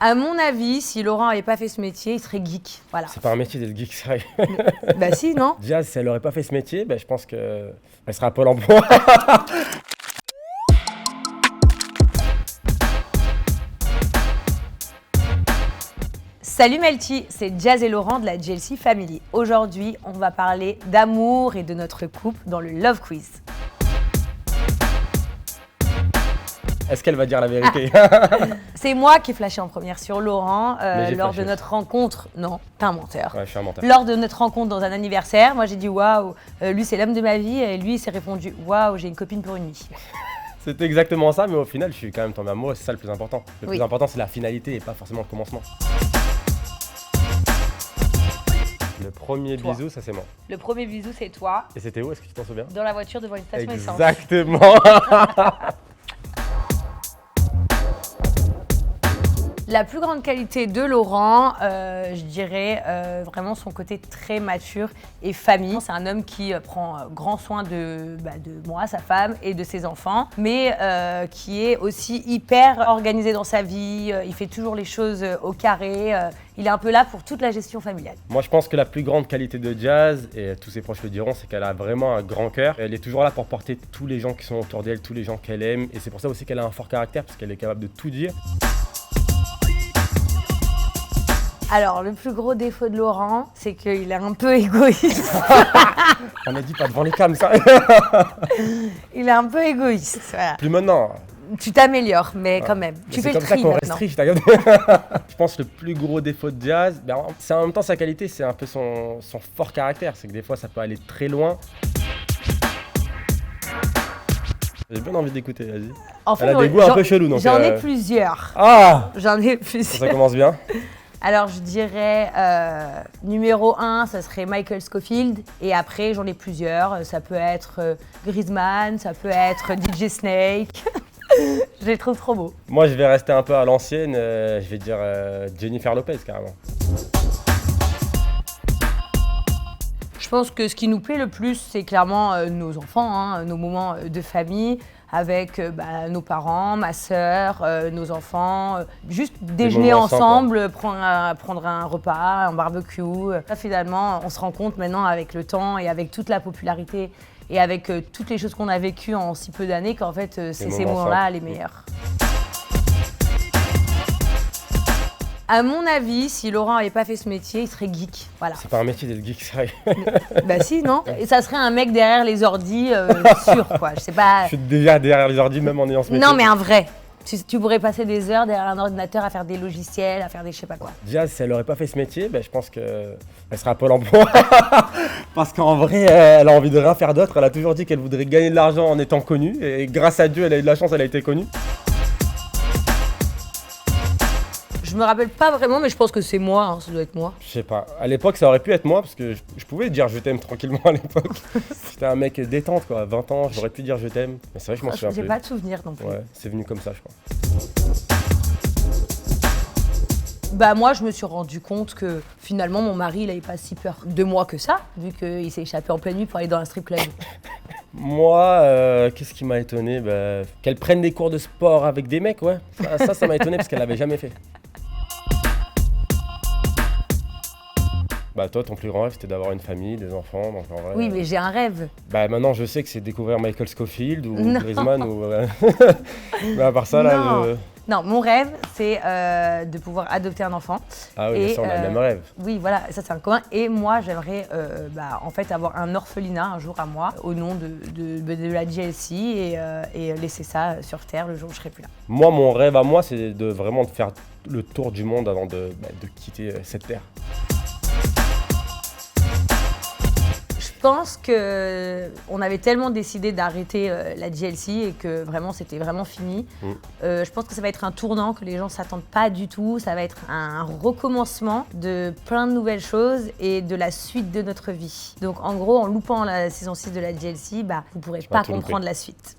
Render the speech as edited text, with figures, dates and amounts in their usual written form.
À mon avis, si Laurent n'avait pas fait ce métier, il serait geek. Voilà. C'est pas un métier d'être geek, sérieux. Bah si, non? Déjà, si elle n'aurait pas fait ce métier, je pense qu'elle serait à Pôle emploi. Salut Melty, c'est Jazz et Laurent de la JLC Family. Aujourd'hui, on va parler d'amour et de notre couple dans le Love Quiz. Est-ce qu'elle va dire la vérité? C'est moi qui ai flashé en première sur Laurent lors flashé. de notre rencontre. Non, t'es un menteur. Ouais, je suis un menteur. Lors de notre rencontre dans un anniversaire, moi j'ai dit waouh, lui c'est l'homme de ma vie et lui il s'est répondu waouh, j'ai une copine pour une nuit. C'était exactement ça, mais au final, je suis quand même tombé amoureux, c'est ça le plus important. Le Oui. plus important, c'est la finalité et pas forcément le commencement. Le premier Toi. bisou, ça c'est moi. Le premier bisou c'est toi, Et c'était où? Est-ce que tu t'en souviens? dans la voiture devant une station essence. Exactement. La plus grande qualité de Laurent, je dirais vraiment son côté très mature et famille. C'est un homme qui prend grand soin de moi, sa femme et de ses enfants, mais qui est aussi hyper organisé dans sa vie. Il fait toujours les choses au carré. Il est un peu là pour toute la gestion familiale. Moi, je pense que la plus grande qualité de Jazz, et tous ses proches le diront, c'est qu'elle a vraiment un grand cœur. Elle est toujours là pour porter tous les gens qui sont autour d'elle, tous les gens qu'elle aime. Et c'est pour ça aussi qu'elle a un fort caractère, parce qu'elle est capable de tout dire. Alors, le plus gros défaut de Laurent, c'est qu'il est un peu égoïste. On a dit pas devant les cams, ça. Il est un peu égoïste. Voilà. Plus maintenant. Tu t'améliores, mais quand même. Mais Tu fais c'est le comme ça tri qu'on maintenant. reste riche, t'as regardé. Je pense que le plus gros défaut de Jazz, c'est en même temps sa qualité, c'est un peu son fort caractère. C'est que des fois, ça peut aller très loin. J'ai bien envie d'écouter, vas-y. En fait, Elle a des goûts un peu chelous, donc. J'en ai plusieurs. Ah, J'en ai ça plusieurs. commence bien. Alors, je dirais numéro 1, ça serait Michael Scofield. Et après, j'en ai plusieurs. Ça peut être Griezmann, ça peut être DJ Snake. Je les trouve trop beaux. Moi, je vais rester un peu à l'ancienne. Je vais dire Jennifer Lopez, carrément. Je pense que ce qui nous plaît le plus, c'est clairement nos enfants, hein, nos moments de famille avec nos parents, ma sœur, nos enfants, juste déjeuner moments ensemble, ensemble, prendre un repas, un barbecue. Ça, finalement, on se rend compte maintenant avec le temps et avec toute la popularité et avec toutes les choses qu'on a vécues en si peu d'années qu'en fait, c'est ces moments moments-là simples. les meilleurs. À mon avis, si Laurent n'avait pas fait ce métier, il serait geek. Voilà. C'est pas un métier d'être geek, sérieux. Bah si, non? Et ça serait un mec derrière les ordis, sûr, quoi. Je sais pas. Je suis déjà derrière les ordi, même en ayant ce métier. Non, mais un vrai. Tu pourrais passer des heures derrière un ordinateur à faire des logiciels, à faire des je sais pas quoi. Jazz, si elle n'aurait pas fait ce métier, je pense qu'elle serait à Pôle emploi. Parce qu'en vrai, elle a envie de rien faire d'autre. Elle a toujours dit qu'elle voudrait gagner de l'argent en étant connue. Et grâce à Dieu, elle a eu de la chance, elle a été connue. Je me rappelle pas vraiment, mais je pense que c'est moi, hein, ça doit être moi. Je sais pas. À l'époque, ça aurait pu être moi, parce que je pouvais dire je t'aime tranquillement à l'époque. J'étais un mec détente, quoi. À 20 ans, j'aurais pu dire je t'aime. Mais c'est vrai que je m'en souviens J'ai plus. pas de souvenir non plus. Ouais, c'est venu comme ça, je crois. Bah moi, je me suis rendu compte que finalement, mon mari, il avait pas si peur de moi que ça, vu qu'il s'est échappé en pleine nuit pour aller dans un strip club. Moi, qu'est-ce qui m'a étonné? Qu'elle prenne des cours de sport avec des mecs, ouais. Ça m'a étonné parce qu'elle l'avait jamais fait. Toi, ton plus grand rêve, c'était d'avoir une famille, des enfants, donc en vrai... Oui, mais j'ai un rêve. Maintenant, je sais que c'est découvrir Michael Scofield ou Non. Griezmann ou... Mais à part ça, là... Non. Non, mon rêve, c'est de pouvoir adopter un enfant. Ah oui, mais ça, on a le même rêve. Oui, voilà, ça c'est un commun. Et moi, j'aimerais en fait avoir un orphelinat un jour à moi, au nom de la JLC et laisser ça sur Terre le jour où je serai plus là. Moi, mon rêve à moi, c'est de vraiment de faire le tour du monde avant de quitter cette terre. Je pense qu'on avait tellement décidé d'arrêter la JLC et que vraiment c'était vraiment fini. Je pense que ça va être un tournant que les gens ne s'attendent pas du tout. Ça va être un recommencement de plein de nouvelles choses et de la suite de notre vie. Donc en gros, en loupant la saison 6 de la JLC, vous ne pourrez pas tout louper. comprendre la suite.